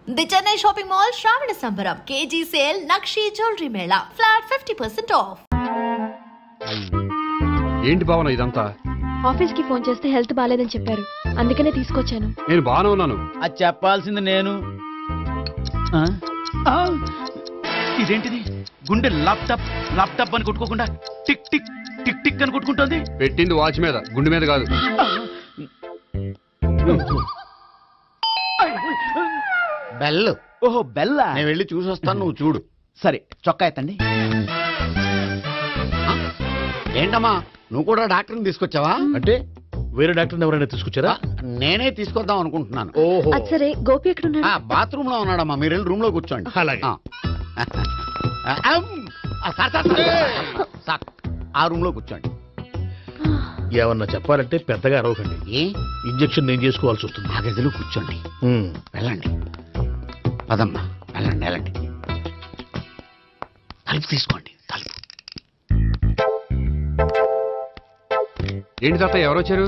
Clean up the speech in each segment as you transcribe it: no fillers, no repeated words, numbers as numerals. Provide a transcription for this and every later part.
The Chennai shopping mall శ్రావణ సంబరం KG sale nakshi jewellery Mela flat 50% of. ఏంటి భావన ఇదంతా? ఆఫీస్ కి ఫోన్ చేస్తే హెల్త్ బాలేదని చెప్పారు, అందుకనే తీసుకొచ్చాను. నేను బాగానే ఉన్నాను. అది చెప్పాల్సింది నేను. ఇదేంటిది? గుండె ల్యాప్టాప్ ల్యాప్టాప్ అని కొట్టుకోకుండా టిక్ టిక్ టిక్ టిక్ అని కొట్టుకుంటుంది. పెట్టింది వాచ్ మీద, గుండె మీద కాదు. బెల్. ఓహో బెల్లా. నేను వెళ్ళి చూసి వస్తాను, నువ్వు చూడు. సరే చొక్కా ఎత్తండి. ఏంటమ్మా నువ్వు కూడా డాక్టర్ని తీసుకొచ్చావా? అంటే వేరే డాక్టర్ని ఎవరైనా తీసుకొచ్చారా? నేనే తీసుకొద్దాం అనుకుంటున్నాను. ఓహో, అది సరే, గోపి ఎక్కడున్నాడు? బాత్రూమ్ లో ఉన్నాడమ్మా, మీరు వెళ్ళి రూమ్ లో కూర్చోండి. అలాగే. సార్ ఆ రూమ్ లో కూర్చోండి. ఏమన్నా చెప్పాలంటే పెద్దగా అరవకండి. ఏ ఇంజెక్షన్ నేను చేసుకోవాల్సి వస్తుంది. ఆ గదిలో కూర్చోండి. వెళ్ళండి పదమ్మా, వెళ్ళండి వెళ్ళండి. తలుపు తీసుకోండి, తలుపు. ఏంటి తాత ఎవరు వచ్చారు?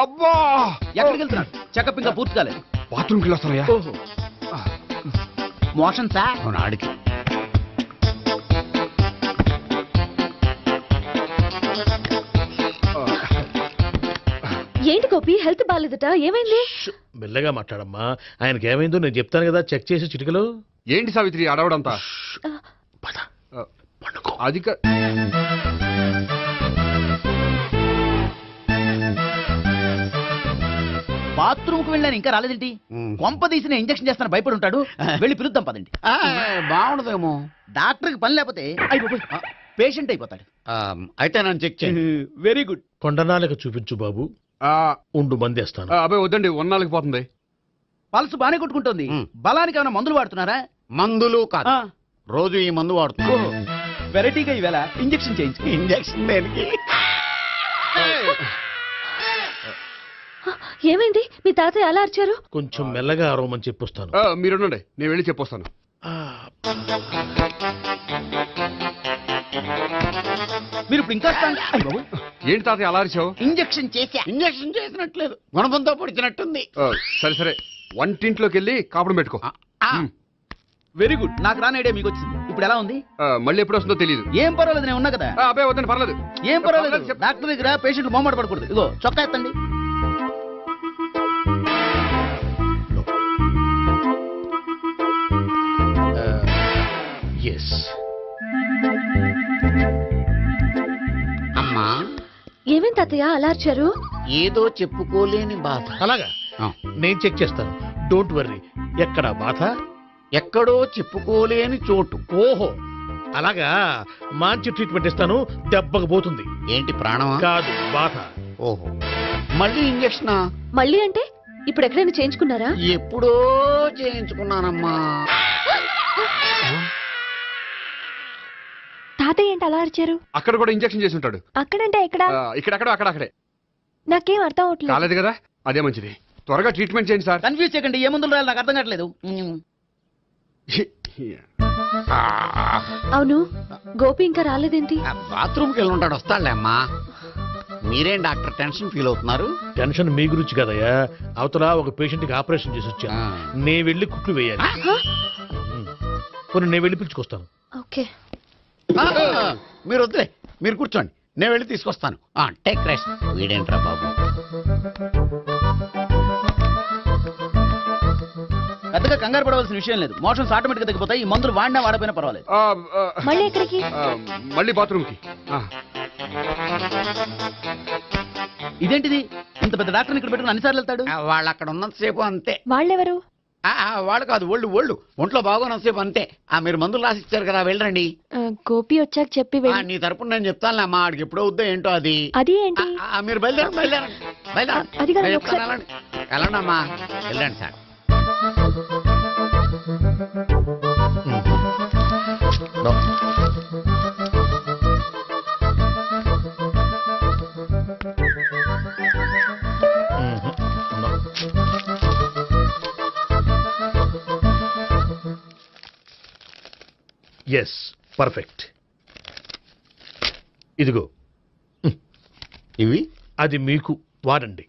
అబ్బా, ఎక్కడికి వెళ్తున్నాడు? చెకప్ ఇంకా పూర్తి కాలేదు. బాత్రూమ్కి వెళ్ళొస్తానయ్యా. Motion sir. అవును, ఆడికి. ఏంటి గోపి, హెల్త్ బాలేదట, ఏమైంది? మెల్లగా మాట్లాడమ్మా, ఆయనకి ఏమైందో నేను చెప్తాను కదా, చెక్ చేసి చిటికలు. ఏంటి సావిత్రి అడవడంతా? పద, పండుకో. అది బాత్రూమ్ కు వెళ్ళాను, ఇంకా రాలేదేంటి? కొంప తీసిన ఇంజక్షన్ చేస్తాను భయపడి ఉంటాడు. వెళ్ళి పిలుద్దాం పదండి. బాగుండదేమో. డాక్టర్కి పని లేకపోతే పేషెంట్ అయిపోతాడు. అయితే నన్ను చెక్ చేయండి. Very good. కొండనాలకు చూపించు బాబు. ఉండు మందేస్తాను. అబ్బాయి వద్దండి, ఉన్నాళ్ళకి పోతుంది. పల్స్ బానే కొట్టుకుంటుంది. బలానికి ఏమైనా మందులు వాడుతున్నారా? మందులు కాదు, రోజు ఈ మందు వాడుతున్నా. వెరైటీగా ఈవేళ ఇంజక్షన్ చేయించు. ఇంజక్షన్ దేనికి? ఏమైంది? మీ తాతయ్య అలా అరిచారు? కొంచెం మెల్లగా అరవమని చెప్పొస్తాను. మీరుండండి, నేను వెళ్ళి చెప్పొస్తాను. మీరు ఇప్పుడు ఇంకా ఏంటి తాతయ్య అలా అరిచావు? ఇంజక్షన్ చేసా. ఇంజక్షన్ చేసినట్లేదు, గుణపంతో పొడిచినట్టుంది. సరే సరే, వంటింట్లోకి వెళ్ళి కాపుడు పెట్టుకో. Very good. నాకు రాని ఐడియా మీకు వచ్చింది. ఇప్పుడు ఎలా ఉంది? మళ్ళీ ఎప్పుడు వస్తుందో తెలియదు. ఏం పర్వాలేదు, నేను ఉన్నా కదా. అబ్బాయి వద్దండి, పర్లేదు. ఏం పర్వాలేదు. డాక్టర్ దగ్గర పేషెంట్ మొహమాట పడకూడదు. ఇగో చొక్కా ఎత్తండి. అమ్మా, ఏమేం తాతయ్య అలా అరిచారు? ఏదో చెప్పుకోలేని బాధ. అలాగా, నేను చెక్ చేస్తాను, డోంట్ వర్రీ. ఎక్కడ బాధ? ఎక్కడో చెప్పుకోలేని చోటు. ఓహో, అలాగా. మంచి ట్రీట్మెంట్ ఇస్తాను, దెబ్బకు పోతుంది. ఏంటి, ప్రాణమా? కాదు, బాధ. ఓహో, మళ్ళీ ఇంజక్షనా? మళ్ళీ అంటే ఇప్పుడు ఎక్కడైనా చేయించుకున్నారా? ఎప్పుడో చేయించుకున్నానమ్మా. తాతయ్య ఏంటి అలా అరిచారు? అక్కడ కూడా ఇంజక్షన్ చేసి ఉంటాడు. అక్కడంటే ఎక్కడ? ఇక్కడెక్కడో అక్కడే. నాకేం అర్థం అవట్లేదు. కాలేదు కదా, అదే మంచిది. త్వరగా ట్రీట్మెంట్ చేయండి సార్. కన్ఫ్యూజ్ చేయకండి. ఏ మందులు రాయాలి నాకు అర్థం కావట్లేదు. అవును, గోపి ఇంకా రాలేదేంటి? బాత్రూమ్కి వెళ్ళి ఉంటాడు, వస్తాడులే అమ్మా. మీరేం డాక్టర్ టెన్షన్ ఫీల్ అవుతున్నారు? టెన్షన్ మీ గురించి కదయ్యా, అవతల ఒక పేషెంట్ కి ఆపరేషన్ చేసి వచ్చాను. నేను వెళ్ళి కుట్లు వేయాలి. నేను వెళ్ళి పిలుచుకొస్తాను. ఓకే, మీరు వద్దులే, మీరు కూర్చోండి, నేను వెళ్ళి తీసుకొస్తాను. Take rest. వీడేంట్రా బాబు, పెద్దగా కంగారు పడవలసిన విషయం లేదు. మోషన్స్ ఆటోమేటిక్ గా తగ్గిపోతాయి. ఈ మందులు వాడినా వాడపోయినా పర్వాలేదు. మళ్ళీ ఎక్కడికి? మళ్ళీ బాత్రూమ్కి. ఇదేంటిది? ఇంత పెద్ద డాక్టర్ ఇక్కడ పెట్టుకుని అన్నిసార్లు వెళ్తాడు? వాళ్ళు అక్కడ ఉన్నంతసేపు అంతే. వాళ్ళెవరు? వాళ్ళు కాదు, ఒళ్ళు ఒంట్లో బాగోనంతసేపు అంతే. మీరు మందులు రాసిచ్చారు కదా, వెళ్ళండి. గోపి వచ్చాక చెప్పి నీ తరపున నేను చెప్తానులే అమ్మా, ఆడికి ఎప్పుడో వద్దో ఏంటో అది. అది ఏంటి? మీరు బయలుదేరండి. వెళ్ళండి అమ్మా, వెళ్ళండి సార్. Yes, perfect. ఇదిగో ఇవి అది మీకు వాడండి.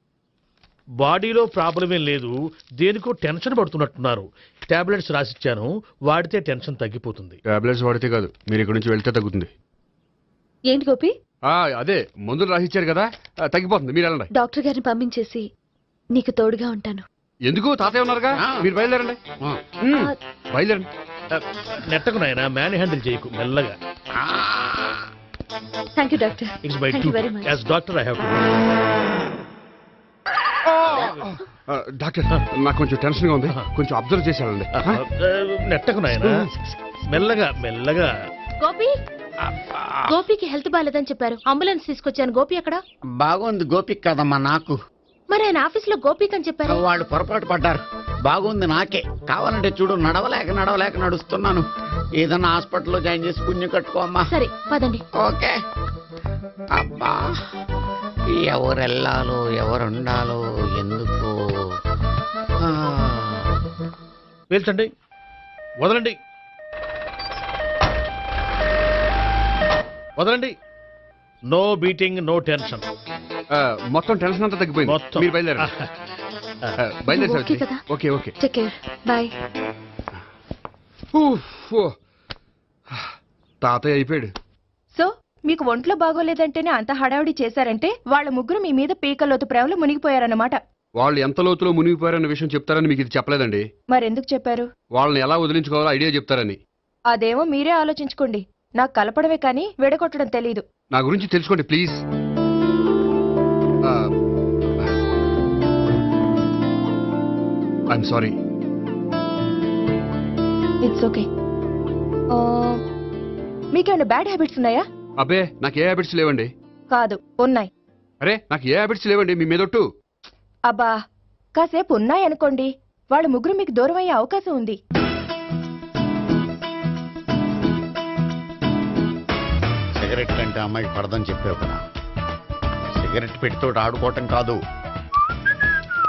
బాడీలో ప్రాబ్లం ఏం లేదు, దేనికో టెన్షన్ పడుతున్నట్టున్నారు. టాబ్లెట్స్ రాసిచ్చాను, వాడితే టెన్షన్ తగ్గిపోతుంది. టాబ్లెట్స్ వాడితే కాదు, మీరు ఇక్కడ నుంచి వెళ్తే తగ్గుతుంది. ఏంటి గోపి? అదే మందులు రాసిచ్చారు కదా, తగ్గిపోతుంది. మీరు వెళ్ళండి. డాక్టర్ గారిని పంపించేసి నీకు తోడుగా ఉంటాను. ఎందుకు? తాతయ్య ఉన్నారుగా, మీరు బయలుదేరండి. బయలుదేరండి. నెట్టకు నాయన, మ్యాన్ హ్యాండిల్ చేయకు, మెల్లగా. Thank you doctor. It's my Thank you very much. As doctor I have to. Doctor, నాకు కొంచెం టెన్షన్ గా ఉంది, కొంచెం అబ్జర్వ్ చేసేయాలండి. నెట్టకు నాయన, మెల్లగా మెల్లగా. గోపి, గోపికి హెల్త్ బాలేదని చెప్పారు, అంబులెన్స్ తీసుకొచ్చాను. గోపి ఎక్కడ? బాగుంది గోపిక్ కదమ్మా నాకు. మరి ఆయన ఆఫీస్ లో గోపిక్ అని చెప్పారు. వాళ్ళు పొరపాటు పడ్డారు. బాగుంది నాకే. కావాలంటే చూడు, నడవలేక నడుస్తున్నాను. ఏదన్నా హాస్పిటల్లో జాయిన్ చేసి పుణ్యం కట్టుకోమ్మా. సరే పదండి. ఓకే. అబ్బా, ఎవరెళ్ళాలో ఎవరుండాలో ఎందుకు. పేల్చండి, వదలండి, వదలండి. No beating, no tension. మొత్తం టెన్షన్ అంతా తగ్గిపోయింది. మొత్తం. మీరు బయలుదేరండి. బయలుదేరి ఓకే కదా? Okay okay. Take care, bye. తాతయ్య అయిపోయాడు. సో మీకు ఒంట్లో బాగోలేదంటేనే అంత హడావిడి చేశారంటే వాళ్ళ ముగ్గురు మీ మీద పీకలోతు ప్రేమలో మునిగిపోయారన్నమాట. వాళ్ళు ఎంత లోతులో మునిగిపోయారన్న విషయం చెప్తారని మీకు ఇది చెప్పలేదండి. మరెందుకు చెప్పారు? వాళ్ళని ఎలా వదిలించుకోవాలో ఐడియా చెప్తారని. అదేమో మీరే ఆలోచించుకోండి. నాకు కలపడమే కానీ విడగొట్టడం తెలీదు. నా గురించి తెలుసుకోండి please. I'm sorry. It's okay. మీకేమైనా బ్యాడ్ హ్యాబిట్స్ ఉన్నాయా? అబ్బే, నాకు ఏ హ్యాబిట్స్ లేవండి. కాదు, ఉన్నాయి. అరే, నాకు ఏ హ్యాబిట్స్ లేవండి, మీ మీదొట్టు. అబ్బా, కాసేపు ఉన్నాయనుకోండి, వాళ్ళ ముగ్గురు మీకు దూరం అయ్యే అవకాశం ఉంది. సిగరెట్ కంటే అమ్మాయికి పడదని చెప్పావు కదా. సిగరెట్ పెట్టితో ఆడుకోవటం కాదు,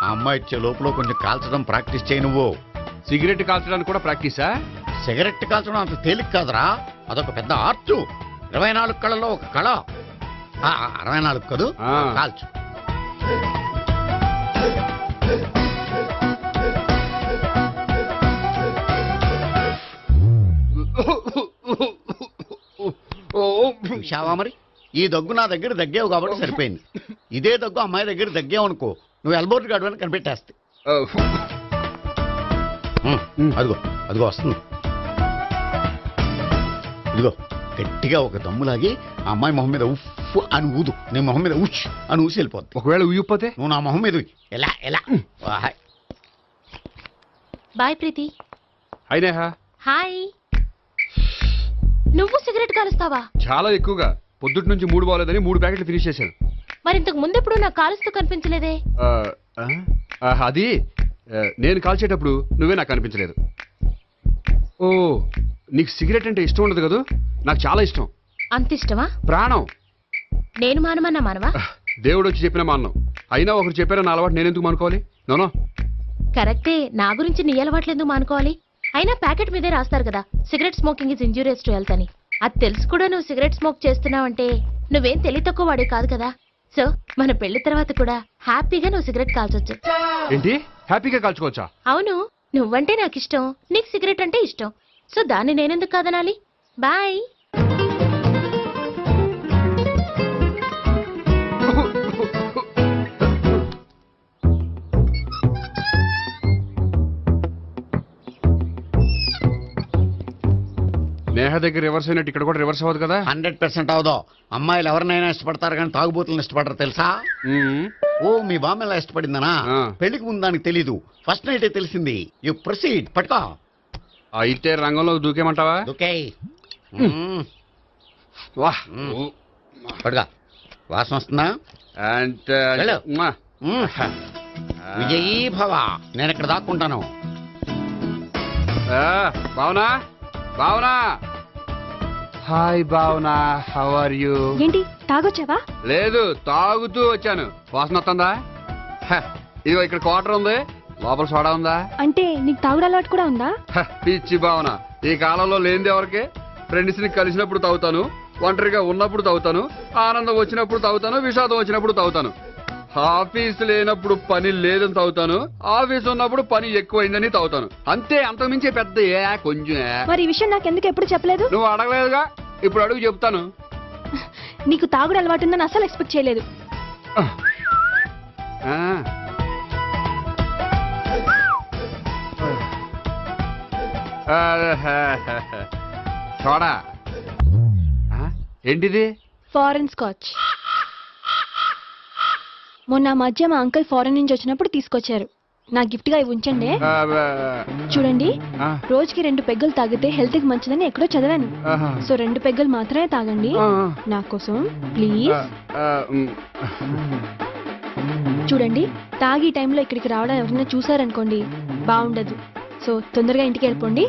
ఆ అమ్మాయి ఇచ్చే లోపల కొంచెం కాల్చడం ప్రాక్టీస్ చేయి నువ్వు. సిగరెట్ కాల్చడానికి కూడా ప్రాక్టీసా? సిగరెట్ కాల్చడం అంత తేలిక కాదురా, అదొక పెద్ద ఆర్ట్. 24 కళలో ఒక కళ. 64 కదూ, కాల్చు. చూశావా మరి, ఈ దగ్గు నా దగ్గర దగ్గేవు కాబట్టి సరిపోయింది. ఇదే దగ్గు అమ్మాయి దగ్గర దగ్గేవు అనుకో, నువ్వు ఎల్బోర్డ్ గార్డు అని కనిపెట్టేస్తే. అదిగో అదిగో వస్తుంది. ఇదిగో గట్టిగా ఒక దమ్ములాగి ఆ అమ్మాయి మొహం మీద ఉఫ్ అని ఊదు, నీ మొహం మీద ఉచ్ అని ఊసి వెళ్ళిపోద్ది. ఒకవేళ ఊయకపోతే నువ్వు నా మొహం మీద ఎలా ఎలా. బాయ్ ప్రీతి. అయినా హాయ్. నువ్వు సిగరెట్ కాలుస్తావా? చాలా ఎక్కువగా. పొద్దుటి నుంచి 3 బాలేదని 3 ప్యాకెట్లు ఫినిష్ చేశాను. మరి ఇంతకు ముందెప్పుడు నాకు కాలుస్తూ కనిపించలేదే? అది నేను కాల్చేటప్పుడు నువ్వే నాకు కనిపించలేదు. ఓ, నీకు సిగరెట్ అంటే ఇష్టం ఉండదు కదా? నాకు చాలా ఇష్టం. అంత ఇష్టమా? ప్రాణం. నేను మానమన్నా మానవా? దేవుడు వచ్చి చెప్పిన మానం. అయినా ఒకరు చెప్పారా నా అలవాటు నేను ఎందుకు మానుకోవాలి? నోనో. కరెక్టే, నా గురించి నీ అలవాట్లు ఎందుకు మానుకోవాలి? అయినా ప్యాకెట్ మీదే రాస్తారు కదా, cigarette smoking is injurious to health అని. అది తెలుసు కూడా నువ్వు సిగరెట్ స్మోక్ చేస్తున్నావంటే నువ్వేం తెలివి తక్కువ వాడే కాదు కదా. సో మన పెళ్లి తర్వాత కూడా హ్యాపీగా నువ్వు సిగరెట్ కాల్చొచ్చు. ఏంటి, హ్యాపీగా కాల్చుకోవచ్చా? అవును, నువ్వంటే నాకు ఇష్టం, నీకు సిగరెట్ అంటే ఇష్టం. సో దాన్ని నేనెందుకు కాదనాలి? బాయ్. నేహ దగ్గర రివర్స్ అయినట్టు ఇక్కడ కూడా రివర్స్ అవ్వదు కదా? 100% అవదో. అమ్మాయిలు ఎవరినైనా ఇష్టపడతారు కానీ తాగుబోతులను ఇష్టపడరు తెలుసా? ఓ, మీ బామ్మ ఎలా ఇష్టపడిందనా? పెళ్లికి ముందు దానికి తెలీదు, ఫస్ట్ నైటే తెలిసింది. You proceed. పట్టుకో. అయితే రంగంలో దూకేమంటావా? ఓకే. వాహ్, పట్టుగా. వాసన వస్తుందా? వెళ్ళు. విజయీ భవ. నేను ఇక్కడ దాక్కుంటాను. Bhavana, Bhavana. Hi Bhavana, how are you? ఏంటి, తాగొచ్చావా? లేదు, తాగుతూ వచ్చాను. వాసన వస్తుందా? ఇదిగో ఇక్కడ క్వార్టర్ ఉంది, లోపల సోడా ఉందా? అంటే నీకు తాగుడు అలవాటు కూడా ఉందా? పిచ్చి భావన, ఈ కాలంలో లేనిది ఎవరికి? ఫ్రెండ్స్ ని కలిసినప్పుడు తాగుతాను, ఒంటరిగా ఉన్నప్పుడు తాగుతాను, ఆనందం వచ్చినప్పుడు తాగుతాను, విషాదం వచ్చినప్పుడు తాగుతాను. ఆఫీస్ లేనప్పుడు పని లేదని తాగుతాను, ఆఫీస్ ఉన్నప్పుడు పని ఎక్కువైందని తాగుతాను. అంతే, అంతకుమించే పెద్ద కొంచెం. మరి ఈ విషయం నాకెందుకు ఎప్పుడు చెప్పలేదు? నువ్వు అడగలేదుగా, ఇప్పుడు అడుగు చెప్తాను. నీకు తాగుడు అలవాటు ఉందని అసలు ఎక్స్పెక్ట్ చేయలేదు. చూడా ఏంటిది? Foreign scotch. మొన్న మధ్య మా అంకుల్ ఫారెన్ నుంచి వచ్చినప్పుడు తీసుకొచ్చారు. నా గిఫ్ట్ గా ఇవి ఉంచండి. చూడండి, రోజుకి 2 పెగ్గులు తాగితే హెల్త్ కి మంచిదని ఎక్కడో చదివాను. సో 2 పెగ్గులు మాత్రమే తాగండి నా కోసం ప్లీజ్. చూడండి, తాగి టైంలో ఇక్కడికి రావడం ఎవరైనా చూసారనుకోండి బాగుండదు. సో తొందరగా ఇంటికి వెళ్ళిపోండి.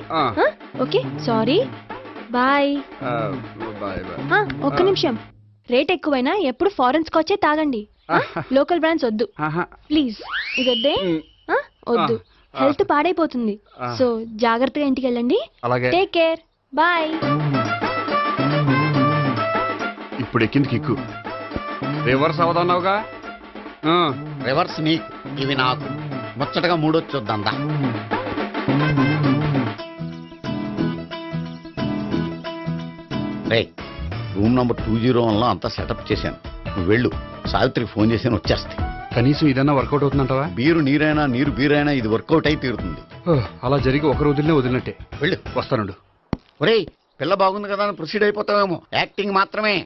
Okay, sorry, bye. ఒక్క నిమిషం, రేట్ ఎక్కువైనా ఎప్పుడు ఫారెన్ స్కాచే తాగండి, లోకల్ బ్రాండ్స్ వద్దు ప్లీజ్. ఇది వద్దే, వద్దు, హెల్త్ పాడైపోతుంది. సో జాగ్రత్తగా ఇంటికి వెళ్ళండి. Take care, bye. ఇప్పుడు ఎక్కింది కిక్కు, రివర్స్ అవదన్నావుగా. రివర్స్ నీకు, ఇవి నాకు. ముచ్చటగా మూడొచ్చొద్దా. రే, రూమ్ నంబర్ 201లో అంతా సెటప్ చేశాను. నువ్వు వెళ్ళు, సావిత్రికి ఫోన్ చేసాను, వచ్చేస్తాయి. కనీసం ఇదన్నా వర్కౌట్ అవుతుందంటావా? బీరు నీరైనా నీరు బీరైనా ఇది వర్కౌట్ అయి తీరుతుంది. అలా జరిగి ఒకరు వదిలినట్టే. వెళ్ళు, వస్తానుండు. ఒరేయ్, పిల్ల బాగుంది కదా అని ప్రొసీడ్ అయిపోతావేమో, యాక్టింగ్ మాత్రమే.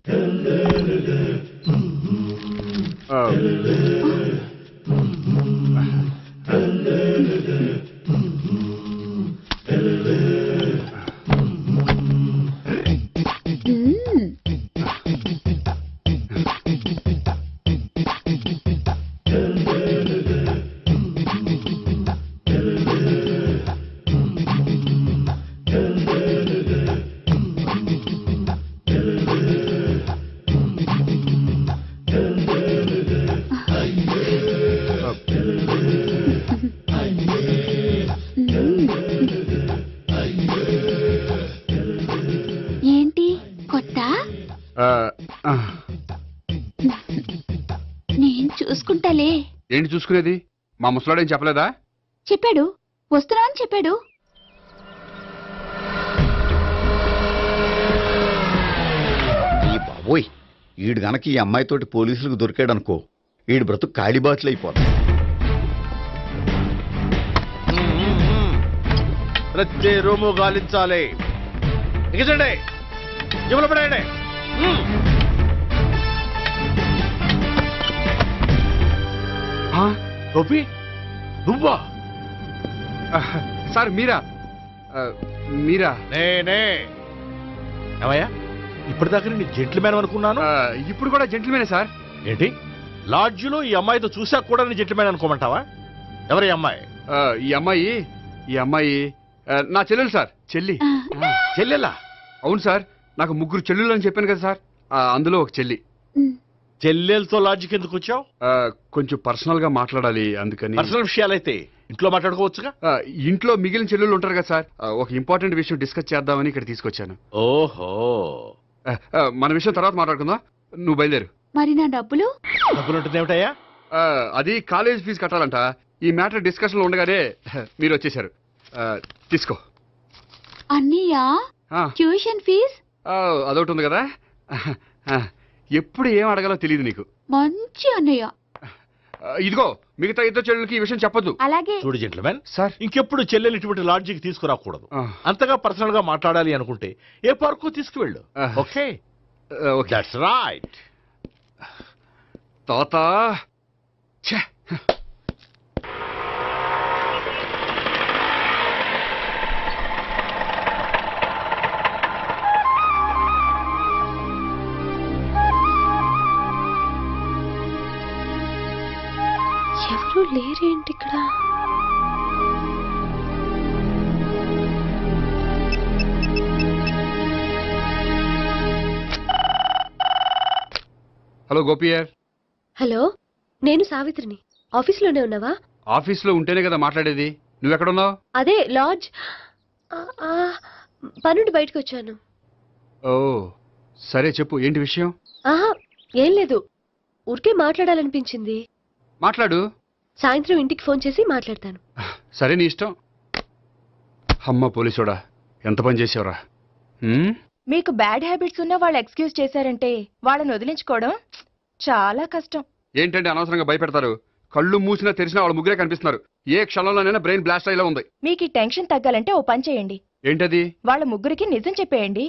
ఏంటి కొత్త? నేను చూసుకుంటాలే. ఏంటి చూసుకునేది? మా ముసలాడేం చెప్పలేదా? చెప్పాడు, వస్తున్నా అని చెప్పాడు. ఈ బాబోయ్, ఈడు గనక ఈ అమ్మాయితోటి పోలీసులకు దొరికాడనుకో, ఈడు బ్రతుకు కాళీబాట్లు అయిపోతాయి. ప్రతి రూము గాలించాలి. ఎగచండి, జబ్బులు పడేయండి. గోపి, నువ్వా? సార్ మీరా? మీరా? నేనే. ఏమయ్యా, ఇప్పటిదాకా నేను జెంట్లమ్యాన్ అనుకున్నాను. ఇప్పుడు కూడా జెంట్లమేనే సార్. ఏంటి, లాడ్జిలో ఈ అమ్మాయితో చూసాక కూడా నేను జెంట్లమ్యాన్ అనుకోమంటావా? ఎవరు ఈ అమ్మాయి? ఈ అమ్మాయి నా చెల్లెలు సార్. చెల్లెలా? అవును సార్, నాకు 3 చెల్లెలు అని చెప్పాను కదా సార్, అందులో ఒక చెల్లి. చెల్లెలతో లాడ్జికి ఎందుకు వచ్చావు? కొంచెం పర్సనల్ గా మాట్లాడాలి, అందుకని. పర్సనల్ విషయాలైతే ఇంట్లో మాట్లాడుకోవచ్చుగా. ఇంట్లో మిగిలిన చెల్లెలు ఉంటారు కదా సార్, ఒక ఇంపార్టెంట్ విషయం డిస్కస్ చేద్దామని ఇక్కడ తీసుకొచ్చాను. ఓహో, మన విషయం తర్వాత మాట్లాడుకుందాం, నువ్వు బయలుదేరు. మరి నా డబ్బులు? డబ్బులు ఉంటుంది ఏమిటయ్యా? అది కాలేజ్ ఫీజు కట్టాలంట. ఈ మ్యాటర్ డిస్కషన్ లో ఉండగానే మీరు వచ్చేసారు. తీసుకో. అన్నయ్యా, ట్యూషన్ ఫీజ్? అదొకటి ఉంది కదా, ఎప్పుడు ఏం అడగాలో తెలియదు నీకు. మంచి అన్నయ్య. ఇదిగో, మిగతా 2 చెల్లెలకి ఈ విషయం చెప్పొద్దు. అలాగే. చూడు జెంట్లమెన్ సార్, ఇంకెప్పుడు చెల్లెలు ఇటువంటి లాడ్జికి తీసుకురాకూడదు. అంతగా పర్సనల్ గా మాట్లాడాలి అనుకుంటే ఏ పార్కు తీసుకువెళ్ళు. Okay, that's right. తాత ఎవరు లేరేంటి ఇక్కడ? హలో గోపియర్. హలో, నేను సావిత్రిని. ఆఫీస్లోనే ఉన్నావా? ఆఫీస్లో ఉంటేనే కదా మాట్లాడేది. నువ్వెక్కడున్నావు? అదే లాడ్జ్. పనుండి బయటకు వచ్చాను. ఓ సరే, చెప్పు, ఏంటి విషయం? ఏం లేదు, ఊరికే మాట్లాడాలనిపించింది. మాట్లాడు. సాయంత్రం ఇంటికి ఫోన్ చేసి మాట్లాడతాను. సరే నీ ఇష్టం. అమ్మ పోలీసోడా, ఎంత పని చేసేవరా. మీకు బ్యాడ్ హ్యాబిట్స్ ఉన్న వాళ్ళు ఎక్స్క్యూజ్ చేశారంటే వాళ్ళని వదిలించుకోవడం చాలా కష్టం. ఏంటంటే అనవసరంగా భయపెడతారు. కళ్ళు మూసినా తెరిచినా వాళ్ళ ముగ్గురే కనిపిస్తున్నారు. ఏ క్షణంలోనైనా బ్రెయిన్ బ్లాస్ట్ అయ్యేలా ఉంది. మీకు ఈ టెన్షన్ తగ్గాలంటే ఓ పని చేయండి. ఏంటది? వాళ్ళ ముగ్గురికి నిజం చెప్పేయండి.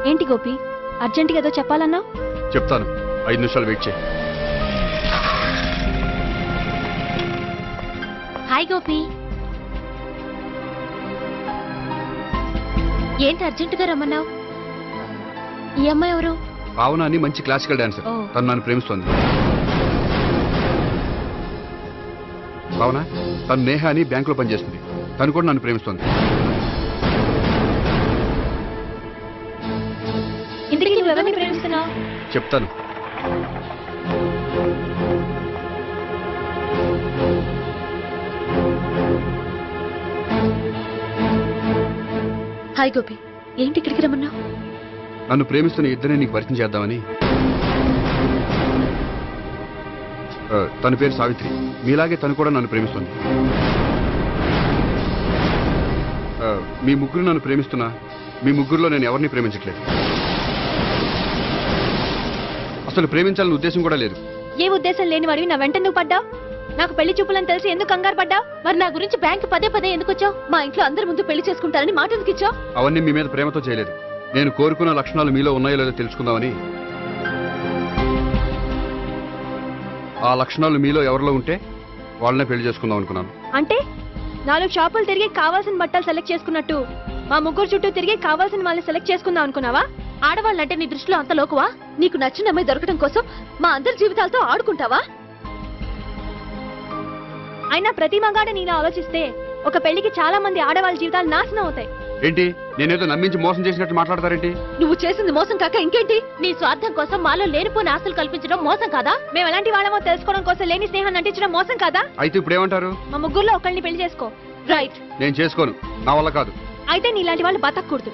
ఏంటి గోపి, అర్జెంటుగా ఏదో చెప్పాలన్నావు? చెప్తాను, 5 నిమిషాలు వెయిట్ చేయి. హాయ్ గోపి. ఏంటి అర్జెంటుగా రమ్మన్నావు? ఈ అమ్మాయి ఎవరు? భావన అని మంచి క్లాసికల్ డాన్సర్. తను నన్ను ప్రేమిస్తోంది. భావన, తను నేహ అని బ్యాంకులో పనిచేస్తుంది. తను కూడా నన్ను ప్రేమిస్తోంది. ఇంటికి ఎవరిని ప్రేమిస్తున్నావు? చెప్తాను. హాయ్ గోపి, ఏంటి ఇక్కడికి రమ్మన్నావు? నన్ను ప్రేమిస్తున్న ఇద్దరిని నీకు పరిచయం చేద్దామని. తన పేరు సావిత్రి. మీలాగే తను కూడా నన్ను ప్రేమిస్తుంది. మీ ముగ్గురు నన్ను ప్రేమిస్తున్నా మీ ముగ్గురులో నేను ఎవరిని ప్రేమించట్లేదు. అసలు ప్రేమించాలని ఉద్దేశం కూడా లేదు. ఏ ఉద్దేశం లేని వాడివి నా వెంట నువ్వు పడ్డావు? నాకు పెళ్లి చూపులని తెలిసి ఎందుకు కంగారు పడ్డావు? మరి నా గురించి బ్యాంక్ పదే పదే ఎందుకు వచ్చావు? మా ఇంట్లో అందరి ముందు పెళ్లి చేసుకుంటారని మాట ఎందుకు ఇచ్చావు? అవన్నీ మీ మీద ప్రేమతో చేయలేదు. నేను కోరుకున్న లక్షణాలు మీలో ఉన్నాయో లేదో తెలుసుకుందామని. ఆ లక్షణాలు మీలో ఎవరిలో ఉంటే వాళ్ళనే పెళ్లి చేసుకుందాం అనుకున్నాను. అంటే 4 షాపులు తిరిగి కావాల్సిన బట్టలు సెలెక్ట్ చేసుకున్నట్టు మా ముగ్గురు చుట్టూ తిరిగి కావాల్సిన వాళ్ళని సెలెక్ట్ చేసుకుందాం అనుకున్నావా? ఆడవాళ్ళంటే నీ దృష్టిలో అంత లోకువా? నీకు నచ్చిన అమ్మాయి దొరకడం కోసం మా అందరి జీవితాలతో ఆడుకుంటావా? అయినా ప్రతి మగాడ నీలా ఆలోచిస్తే ఒక పెళ్లికి చాలా మంది ఆడవాళ్ళ జీవితాలు నాశనం అవుతాయి. ఏంటి, నేనేదో నమ్మించి మోసం చేసినట్టు మాట్లాడతారేంటి? నువ్వు చేసింది మోసం కాక ఇంకేంటి? నీ స్వార్థం కోసం మాలో లేనిపోని ఆశలు కల్పించడం మోసం కాదా? మేము ఎలాంటి వాళ్ళమో తెలుసుకోవడం కోసం లేని స్నేహాన్ని నటించడం మోసం కాదా? అయితే ఇప్పుడు ఏమంటారు? మా ముగ్గురులో ఒకళ్ళని పెళ్లి చేసుకో. రైట్. నేను చేసుకోను, నా వల్ల కాదు. అయితే నీలాంటి వాళ్ళు బతకూడదు.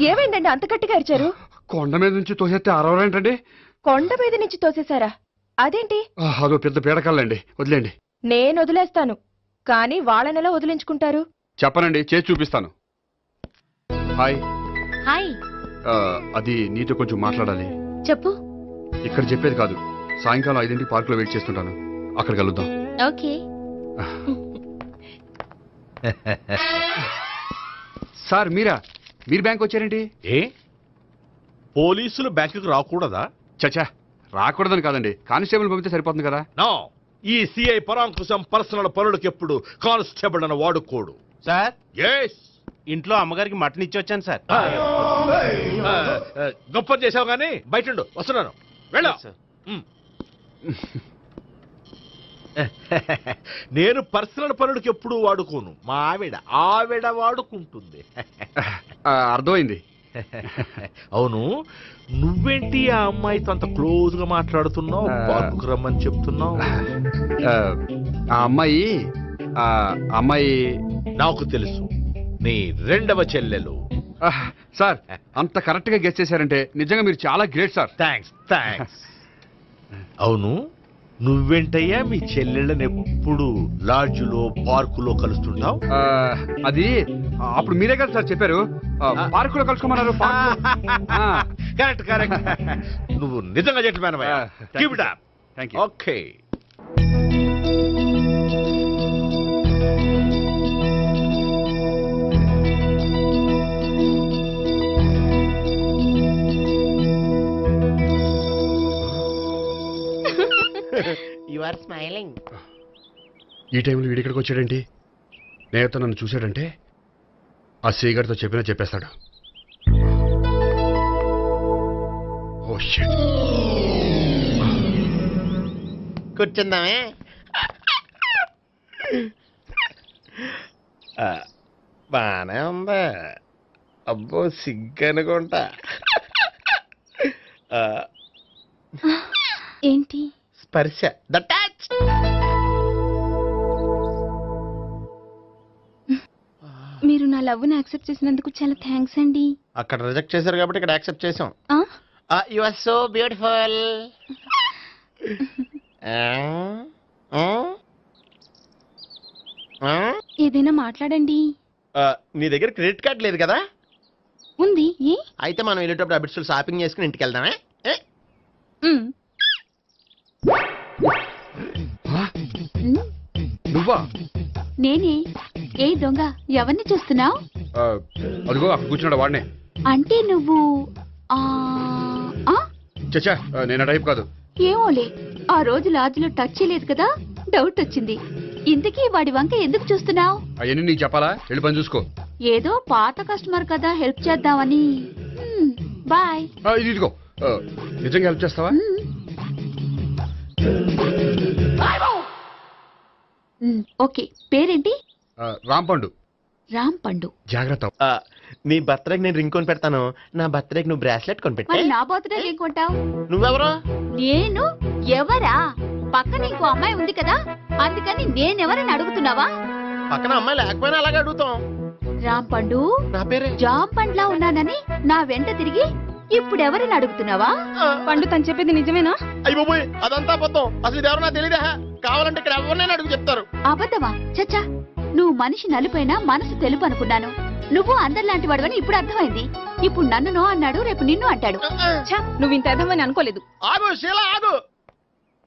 ఏమైందండి అంత గట్టిగా అరిచారు? కొండ మీద నుంచి తోసేస్తే అరవరేంటండి? కొండ మీద నుంచి తోసేశారా? అదేంటి? అదో పెద్ద పీడకాలండి, వదిలేండి. నేను వదిలేస్తాను, కానీ వాళ్ళనెలా వదిలించుకుంటారు? చెప్పనండి, చేసి చూపిస్తాను. హాయ్. హాయ్. అది నీతో కొంచెం మాట్లాడాలి. చెప్పు. ఇక్కడ చెప్పేది కాదు. సాయంకాలం 5 పార్కులో వెయిట్ చేస్తుంటాను, అక్కడ కలుద్దాం. ఓకే. సార్ మీరా? మీరు బ్యాంక్ వచ్చారేంటి? ఏ పోలీసులు బ్యాంకుకు రాకూడదా? చచ్చా, రాకూడదని కాదండి, కానిస్టేబుల్ పంపితే సరిపోతుంది కదా. నో, ఈ సిఐ పరాంకుశం పర్సనల్ పనులకు ఎప్పుడు కానిస్టేబుల్ అని వాడుకోడు. సార్, ఎస్, ఇంట్లో అమ్మగారికి మటన్ ఇచ్చి వచ్చాను సార్. గొప్ప చేసావు కానీ బయట వస్తున్నాను, వెళ్ళా. నేను పర్సనల్ పనులకు ఎప్పుడు వాడుకోను, మా ఆవిడ వాడుకుంటుంది. అర్థమైంది. అవును, నువ్వేంటి ఆ అమ్మాయితో అంత క్లోజ్ గా మాట్లాడుతున్నావు? పార్కుకు రమ్మని చెప్తున్నావు. ఆ అమ్మాయి నాకు తెలుసు, నీ 2వ చెల్లెలు. సార్, అంత కరెక్ట్ గా గెస్ చేశారంటే నిజంగా మీరు చాలా గ్రేట్ సార్. థ్యాంక్స్. అవును, నువ్వేంటయ్యా మీ చెల్లెళ్ళని ఎప్పుడు లాడ్జ్లో పార్కులో కలుస్తుంటావు? అది అప్పుడు మీరే కదా సార్ చెప్పారు, పార్కులో కలుసుకోమన్నారు. కరెక్ట్. నువ్వు నిజంగా gentleman. Keep it up. Thank you. Okay. You are smiling. ఈ టైంలో వీడి ఇక్కడికి వచ్చాడేంటి? నేత నన్ను చూశాడంటే ఆ సీగారితో చెప్పినా చెప్పేస్తాడు. Oh shit. కూర్చుందామే. బానే ఉందా? అబ్బో సిగ్గనుకుంటా. ఏంటి? స్పర్శ, ద టచ్. లవ్ని యాక్సెప్ట్ చేసినందుకు చాలా థ్యాంక్స్ అండి. అక్కడ రిజెక్ట్ చేశారు కాబట్టి ఇక్కడ యాక్సెప్ట్ చేసాం. ఆ? You are so beautiful. ఏదైనా మాట్లాడండి. నీ దగ్గర క్రెడిట్ కార్డ్ లేదు కదా? ఉంది. ఏ? అయితే మనం వెళ్ళేటప్పుడు అబిట్స్ షాపింగ్ చేసుకుని ఇంటికి వెళ్దామే. నువ్వా? నేనే. ఏ దొంగ, ఎవరిని చూస్తున్నావు? అదిగో అక్కడ కూర్చున్నాడు వాడినే. అంటే నువ్వు చచ్చా, నేను టైప్ కాదు. ఏమోలే, ఆ రోజు లాడ్జ్లో టచ్ చేయలేదు కదా, డౌట్ వచ్చింది. ఇంతకీ వాడి వంక ఎందుకు చూస్తున్నావు? అవన్నీ నీకు చెప్పాలా? వెళ్ళి పని చూసుకో. ఏదో పాత కస్టమర్ కదా, హెల్ప్ చేద్దామని. బాయ్. ఇదిగో, నిజంగా హెల్ప్ చేస్తావా? ఓకే. పేరేంటి? రాంపండు. రాంపండు. జాగ్రత్త. నీ బర్త్డేకి నేను రింగ్ కొని పెడతాను, నా బర్త్డేకి నువ్వు బ్రాస్లెట్ కొని పెట్టే. మరి నా బర్త్డే ఏం కొంటావు? నువ్వెవరు? నేను ఎవరా? పక్కన ఇంకో అమ్మాయి ఉంది కదా, అందుకని నేనెవరని అడుగుతున్నావా? పక్కన అమ్మాయి లేకపోయినా అలాగే అడుగుతాం. రాంపండు, నా పేరే జామ్ పండ్లా ఉన్నానని నా వెంట తిరిగి ఇప్పుడు ఎవరిని అడుగుతున్నావా? పండు తను చెప్పేది నిజమేనా? అయ్యి బాబోయ్, అదంతా అబద్ధం. అసలు ఇది ఎవరో నాకు తెలియదా? కావాలంటే ఇక్కడ ఎవరినైనా అడుగు చెప్తారు. అబద్ధమా? చచ్చా, నువ్వు మనిషి నలుపైనా మనసు తెలుపు అనుకున్నాను. నువ్వు అందరిలాంటి వాడవని ఇప్పుడు అర్థమైంది. ఇప్పుడు నన్ను నో అన్నాడు, రేపు నిన్ను అంటాడు. నువ్వు ఇంత అర్థమని అనుకోలేదు. ఆగు శీలా, ఆగు.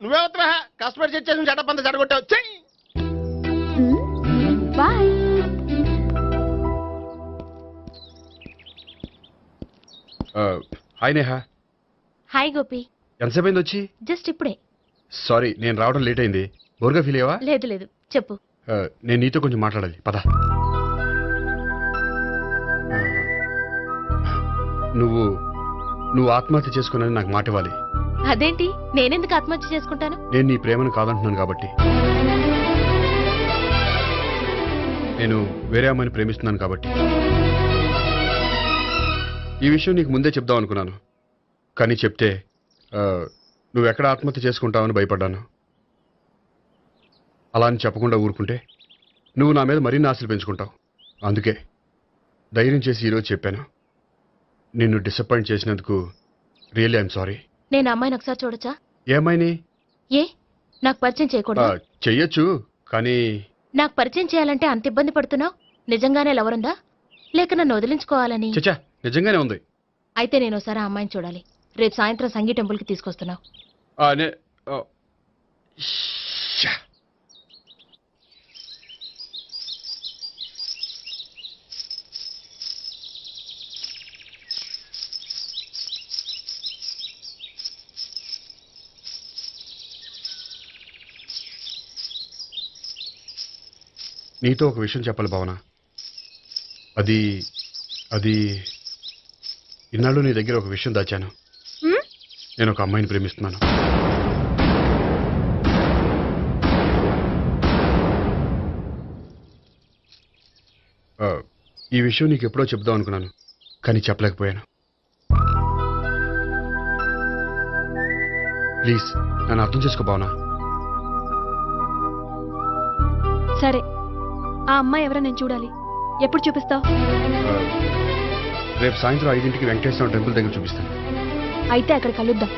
నువ్వేవత్తవా? కస్టమర్ చెక్ చేసి చెడ్డ చెడగొట్టావు. Bye. Hi Neha. Hi Gopi. ఎంతసేపు అయింది వచ్చి? జస్ట్ ఇప్పుడే. సారీ, నేను రావడం లేట్ అయింది. బోర్గా ఫీల్ అయ్యావా? లేదు లేదు, చెప్పు. నేను నీతో కొంచెం మాట్లాడాలి, పద. నువ్వు ఆత్మహత్య చేసుకున్నానని నాకు మాట ఇవ్వాలి. అదేంటి, నేనెందుకు ఆత్మహత్య చేసుకుంటాను? నేను నీ ప్రేమను కాదంటున్నాను కాబట్టి. నేను వేరే అమ్మాయిని ప్రేమిస్తున్నాను కాబట్టి. ఈ విషయం నీకు ముందే చెప్దాం అనుకున్నాను, కానీ చెప్తే నువ్వు ఎక్కడ ఆత్మహత్య చేసుకుంటావని భయపడ్డాను. అలా అని చెప్పకుండా ఊరుకుంటే నువ్వు నా మీద మరిన్ని ఆశలు పెంచుకుంటావు. అందుకే ధైర్యం చేసి ఈరోజు చెప్పాను. నిన్ను డిసప్పాయింట్ చేసినందుకు రియల్లీ ఐఎమ్ సారీ. నేను అమ్మాయిని ఒకసారి చూడొచ్చా? ఏమైనా ఏ, నాకు పరిచయం చేయకూడదు? చెయ్యొచ్చు, కానీ నాకు పరిచయం చేయాలంటే అంత ఇబ్బంది పడుతున్నావు? నిజంగానే లవరుందా, లేక నన్ను వదిలించుకోవాలని? చచ్చా, నిజంగానే ఉంది. అయితే నేను ఒకసారి ఆ అమ్మాయిని చూడాలి. రేపు సాయంత్రం సంగీ టెంపుల్కి తీసుకొస్తున్నావు. నీతో ఒక విషయం చెప్పాలి భావన. అది అది ఇన్నాళ్ళు నీ దగ్గర ఒక విషయం దాచాను. నేను ఒక అమ్మాయిని ప్రేమిస్తున్నాను. ఈ విషయం నీకు ఎప్పుడో చెప్దాం అనుకున్నాను, కానీ చెప్పలేకపోయాను. ప్లీజ్ నన్ను అర్థం చేసుకో భావన. సరే, ఆ అమ్మాయి ఎవరో నేను చూడాలి. ఎప్పుడు చూపిస్తావు? రేపు సాయంత్రం 5ంటికి వెంకటేశ్వర టెంపుల్ దగ్గర చూపిస్తాను. అయితే అక్కడ కలుద్దాం.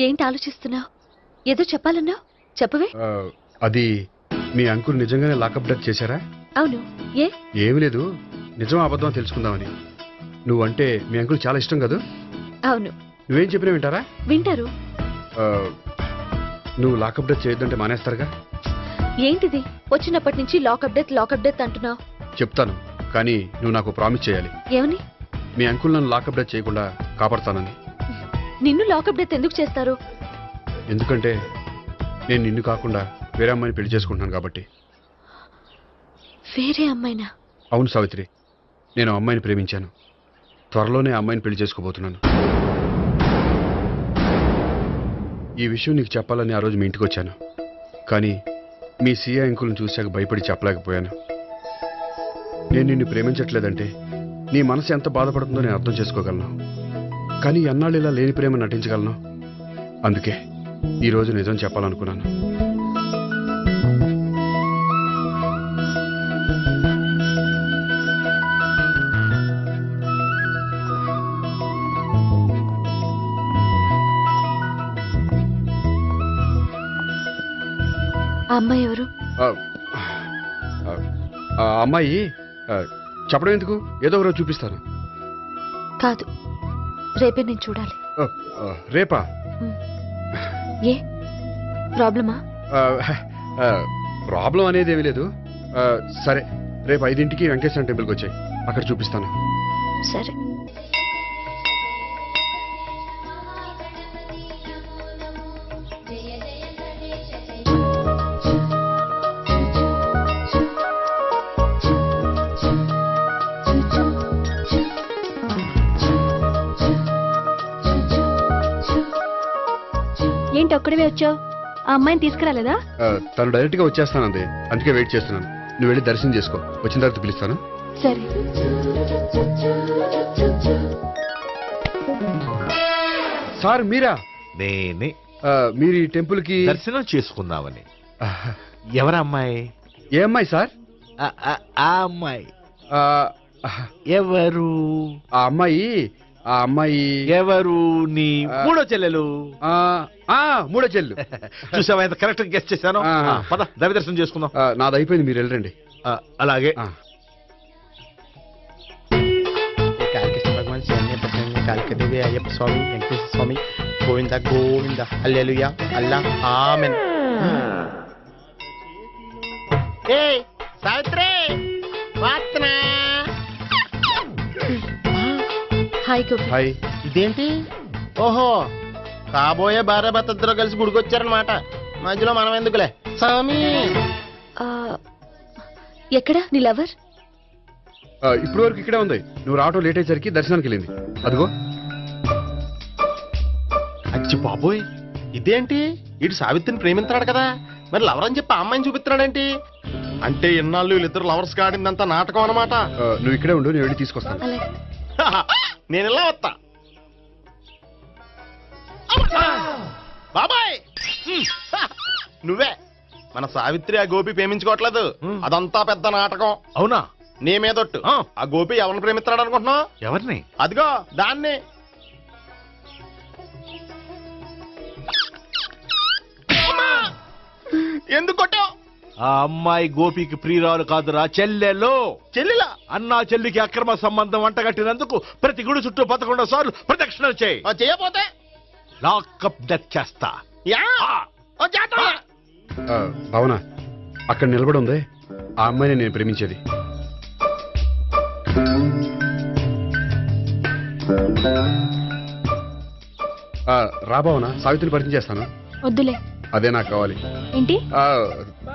ఏంటి ఆలోచిస్తున్నావు? ఏదో చెప్పాలన్నావు, చెప్పవే. అది మీ అంకుల్ నిజంగానే లాకప్ డెత్ చేశారా? అవును. ఏ? ఏమి లేదు, నిజం అబద్ధం తెలుసుకుందామని. నువ్వంటే మీ అంకుల్ చాలా ఇష్టం కదా? అవును. నువ్వేం చెప్పినా వింటారా? వింటారు. నువ్వు లాకప్ డెత్ చేయొద్దంటే మానేస్తారుగా? ఏంటిది, వచ్చినప్పటి నుంచి లాకప్ డెత్ అంటున్నావు? చెప్తాను, కానీ నువ్వు నాకు ప్రామిస్ చేయాలి. ఏమని? మీ అంకుల్ నన్ను లాకప్ డెత్ చేయకుండా కాపాడుతానని. నిన్ను లాకప్ డెత్ ఎందుకు చేస్తారు? ఎందుకంటే నేను నిన్ను కాకుండా వేరే అమ్మాయిని పెళ్లి చేసుకుంటున్నాను కాబట్టి. వేరే అమ్మాయినా? అవును సావిత్రి, నేను అమ్మాయిని ప్రేమించాను. త్వరలోనే అమ్మాయిని పెళ్లి చేసుకోబోతున్నాను. ఈ విషయం నీకు చెప్పాలని ఆ రోజు మీ ఇంటికి వచ్చాను, కానీ మీ సీఏ అంకుల్ని చూశాక భయపడి చెప్పలేకపోయాను. నేను నిన్ను ప్రేమించట్లేదంటే నీ మనసు ఎంత బాధపడుతుందో నేను అర్థం చేసుకోగలను. కానీ ఎన్నాళ్ళు ఇలా లేని ప్రేమ నటించగలను. అందుకే ఈరోజు నిజం చెప్పాలనుకున్నాను. ఆ అమ్మాయి ఎవరు? ఆ అమ్మాయి చెప్పడం ఎందుకు, ఏదో ఒకరోజు చూపిస్తాను. కాదు, రేపే నేను చూడాలి. రేపా? ఏ ప్రాబ్లమా? ప్రాబ్లం అనేది ఏమీ లేదు. సరే, రేపు 5ంటికి వెంకటేశ్వర టెంపుల్కి వచ్చాయి, అక్కడ చూపిస్తాను. సరే. ఏంటి ఒక్కడివే వచ్చావు? ఆ అమ్మాయిని తీసుకురాలేదా? తను డైరెక్ట్ గా వచ్చేస్తానంది, అందుకే వెయిట్ చేస్తున్నాను. నువ్వు వెళ్ళి దర్శనం చేసుకో, వచ్చిన తర్వాత పిలుస్తాను. సరే. సార్ మీరా? నేనే. మీరు ఈ టెంపుల్ కి దర్శనం చేసుకుందామని. ఎవరమ్మాయి? ఏ అమ్మాయి సార్? ఆ అమ్మాయి ఎవరు? ఆ అమ్మాయి ఎవరు? నీ మూడో చెల్లెలు. మూడో చెల్లు. చూసావా ఎంత కరెక్ట్ గెస్ట్ చేశాను. పద దైవ దర్శనం చేసుకుందాం. నాది అయిపోయింది, మీరు వెళ్ళండి. అలాగే. భగవాన్ Kalikadevi Ayyappa Swami Venkateswara Swami Govinda Govinda hallelujah Allah amen. Savitri hi Gopi. Hi. ఇదేంటి? ఓహో, కాబోయే భార్య భర్తద్దరూ కలిసి గుడికొచ్చారనమాట. మధ్యలో మనం ఎందుకులే స్వామి. ఎక్కడ నీ లవర్? ఇప్పుడు వరకు ఇక్కడే ఉంది. నువ్వు రావటం లేట్ అయ్యేసరికి దర్శనానికి వెళ్ళింది. అదిగో. అచ్చి బాబోయ్, ఇదేంటి? ఇటు సావిత్రిని ప్రేమిస్తున్నాడు కదా, మరి లవర్ అని చెప్పి ఆ అమ్మాయిని చూపిస్తున్నాడేంటి? అంటే ఇన్నాళ్ళు వీళ్ళిద్దరు లవర్స్ కాడిందంతా నాటకం అనమాట. నువ్వు ఇక్కడే ఉండు, నేను వెళ్ళి తీసుకొస్తాను. నేను ఇలా వస్తా. బాబాయ్, నువ్వే మన సావిత్రి ఆ గోపి ప్రేమించుకోవట్లేదు, అదంతా పెద్ద నాటకం. అవునా? నీ మీదొట్టు. ఆ గోపి ఎవరిని ప్రేమిస్తున్నాడు అనుకుంటున్నావు? ఎవరిని? అదిగో దాన్ని. ఎందుకు కొట్టావు? ఆ అమ్మాయి గోపికి ప్రియురాలు కాదురా, చెల్లెలు. చెల్లెలా? అన్నా చెల్లికి అక్రమ సంబంధం అంటగట్టినందుకు ప్రతి గుడి చుట్టూ 11 సార్లు ప్రదక్షిణలు చేయి. చేయకపోతే లాకప్ డెత్ చేస్తా. భావన, అక్కడ నిలబడి ఉంది ఆ అమ్మాయిని నేను ప్రేమించేది. రా భావన, సావిత్రిని పరిచయం చేస్తాను. వద్దులే. అదే నాకు కావాలి. ఏంటి?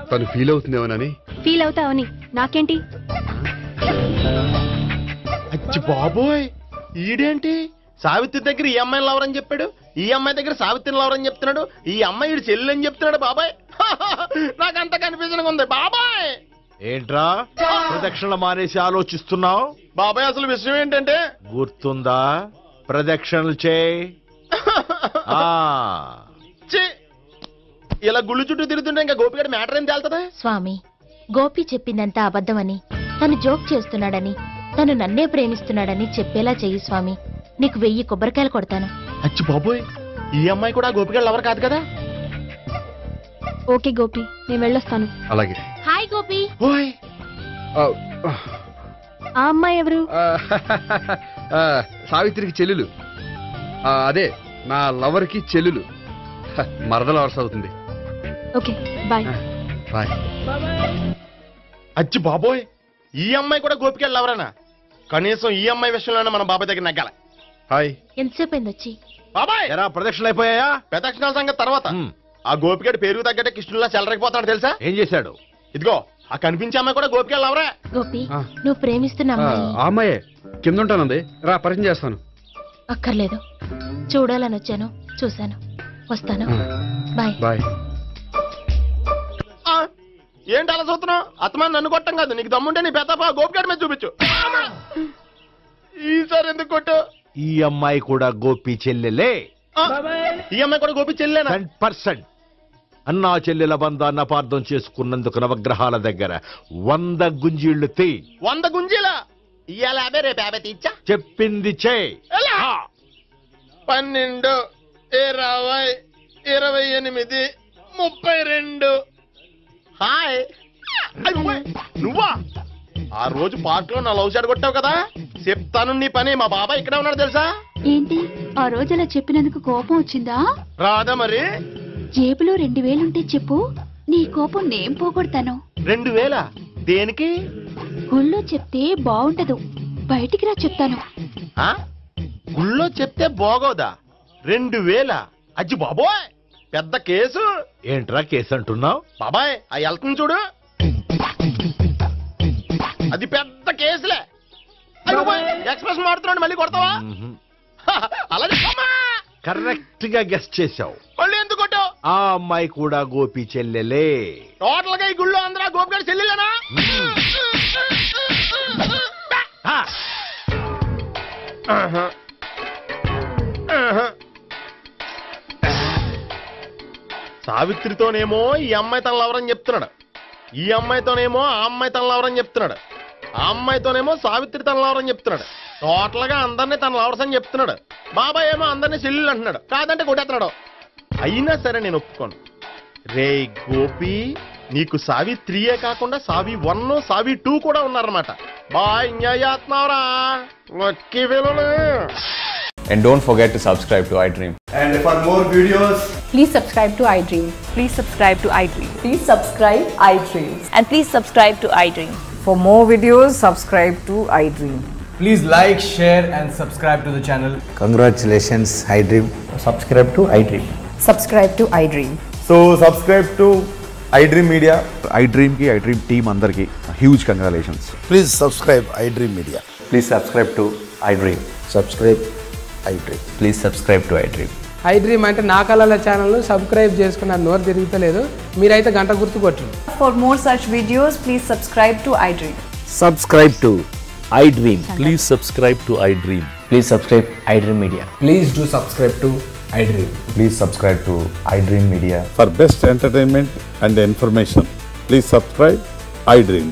తను ఫీల్ అవుతుందేమోనని. ఫీల్ అవుతావని నాకేంటి? అచ్చి బాబోయ్, ఈడేంటి సావిత్రి దగ్గర ఈ అమ్మాయిని లవర్ అని చెప్పాడు, ఈ అమ్మాయి దగ్గర సావిత్రిని లవర్ అని చెప్తున్నాడు, ఈ అమ్మాయి ఈడు చెల్లి అని చెప్తున్నాడు. బాబాయ్, నాకు అంత కన్ఫ్యూజన్ ఉంది. బాబాయ్ ఏంట్రా ప్రదక్షిణలు మానేసి ఆలోచిస్తున్నావు? బాబాయ్, అసలు విషయం ఏంటంటే, గుర్తుందా? ప్రదక్షిణలు చేయి. ఇలా గుళ్ళు చుట్టూ తిరుగుతుంటే ఇంకా గోపిగడ మ్యాటర్ ఏం తేలుతుందా? స్వామి, గోపి చెప్పిందంతా అబద్ధమని, తను జోక్ చేస్తున్నాడని, తను నన్నే ప్రేమిస్తున్నాడని చెప్పేలా చెయ్యి స్వామి. నీకు 1000 కొబ్బరికాయలు కొడతాను. అచ్చి బాబోయ్, ఈ అమ్మాయి కూడా గోపిగడ లవర్ కాదు కదా? ఓకే గోపి, నేను వెళ్ళొస్తాను. అలాగే. హాయ్ గోపి. ఆ అమ్మాయి ఎవరు? సావిత్రికి చెల్లెలు. అదే నా లవర్ కి చెల్లెలు. మరద లవర్స్ అవుతుంది. Okay, bye. బాయ్. అచ్చి బాబోయ్, ఈ అమ్మాయి కూడా గోపిగడ లవరేనా? కనీసం ఈ అమ్మాయి విషయంలోనే మన బాబాయ్ దగ్గర నగ్గాల. హాయ్. ఎంతసేపు అయింది వచ్చి? బాబాయ్, ఎరా ప్రదక్షిణలు అయిపోయాయా? ప్రదక్షిణాల సంగతి తర్వాత. ఆ గోపిగడ పేరు తగ్గట్టే కృష్ణులా చెలరైపోతాడు తెలుసా? ఏం చేశాడు? ఇదిగో ఆ కనిపించే అమ్మాయి కూడా గోపిగడ లవరే. గోపి, నువ్వు ప్రేమిస్తున్న అమ్మాయి ఆ అమ్మాయే. కింద ఉంటానంది, రా పరిచయం చేస్తాను. అక్కర్లేదు, చూడాలని వచ్చాను, చూశాను, వస్తాను. బాయ్. బాయ్. ఏంటి అలా చూస్తున్నావు? అత్తమాని నన్ను కొట్టం కాదు, నీకు దమ్ముంటే నీ పెద్దపా గోపిగడ మీద చూపించు. ఈసారి ఎందుకు కొట్టు? ఈ అమ్మాయి కూడా గోపి చెల్లెలే. ఈ అమ్మాయి కూడా గోపి చెల్లెనా? 100%. అన్నా చెల్లెల బంధాన్ని అపార్థం చేసుకున్నందుకు నవగ్రహాల దగ్గర 100 గుంజీళ్లు తీ. 100 గుంజీలా? ఇవాళ 50 రేపు 50 తీచ్చా. చెప్పింది చే. 12, 20, 28, 32. హాయ్. నువ్వా? ఆ రోజు పార్క్ లో నా లవ్ షాట్ కొట్టావు కదా, చెప్తాను నీ పని. మా బాబాయ్ ఇక్కడే ఉన్నాడు తెలుసా? ఏంటి ఆ రోజు అలా చెప్పినందుకు కోపం వచ్చిందా? రాదా మరి? జేబులో 2000 ఉంటే చెప్పు, నీ కోపం నేను పోగొడతాను. 2000? దేనికి? గుళ్ళో చెప్తే బాగుంటదు, బయటికి రా చెప్తాను. గుళ్ళో చెప్తే బాగోదా? 2000? అజ్జి బాబోయ్, పెద్ద కేసు. ఏంట్రా కేసు అంటున్నావు? బాబాయ్ ఆ వెళ్తుంది చూడు, అది పెద్ద కేసులే. ఎక్స్ప్రెస్ మారుతున్నాడు, మళ్ళీ కొడతావా? అలా కరెక్ట్ గా గెస్ట్ చేశావు. మళ్ళీ ఎందుకు కొట్టావు? ఆ అమ్మాయి కూడా గోపి చెల్లెలే. టోటల్ గా ఈ గుళ్ళో అందరూ గోపిగాడి చెల్లెలేనా? సావిత్రితోనేమో ఈ అమ్మాయి తన లవరని చెప్తున్నాడు, ఈ అమ్మాయితోనేమో ఆ అమ్మాయి తన లవరని చెప్తున్నాడు, ఆ అమ్మాయితోనేమో సావిత్రి తన లవరని చెప్తున్నాడు. టోటల్ గా అందరినీ తన లవర్స్ అని చెప్తున్నాడు. బాబాయ్ ఏమో అందరినీ చెల్లెలు అంటున్నాడు, కాదంటే కొట్టేస్తున్నాడు. అయినా సరే నేను ఒప్పుకోను. రే గోపి, నీకు సావిత్రియే కాకుండా సావి 1, సావి 2 కూడా ఉన్నారన్నమాట. బాయ్ ఎంజాయ్ చేస్తున్నావురా, lucky ఫెలోలు. And don't forget to subscribe to iDream. And for more videos, please subscribe to iDream. Please subscribe to iDream. Please subscribe iDream. And please subscribe to iDream. For more videos, subscribe to iDream. please like, share and subscribe to the channel. Congratulations, iDream. Subscribe to iDream. Subscribe to iDream. So subscribe to iDream Media. iDream ki iDream team andarki huge congratulations. Please subscribe iDream Media. Please subscribe to iDream. Subscribe iDream. Please subscribe to iDream. iDream అంటే నా కళల channel subscribe చేసుకున్న నోరు తిరుగుతలేదు, మీరైతే గంట గుర్తు కొట్టండి. For more such videos, please subscribe to iDream. Subscribe to iDream. Please subscribe to iDream. Please subscribe iDream Media. Please do subscribe to iDream. Please subscribe to iDream Media. For best entertainment and information, please subscribe iDream.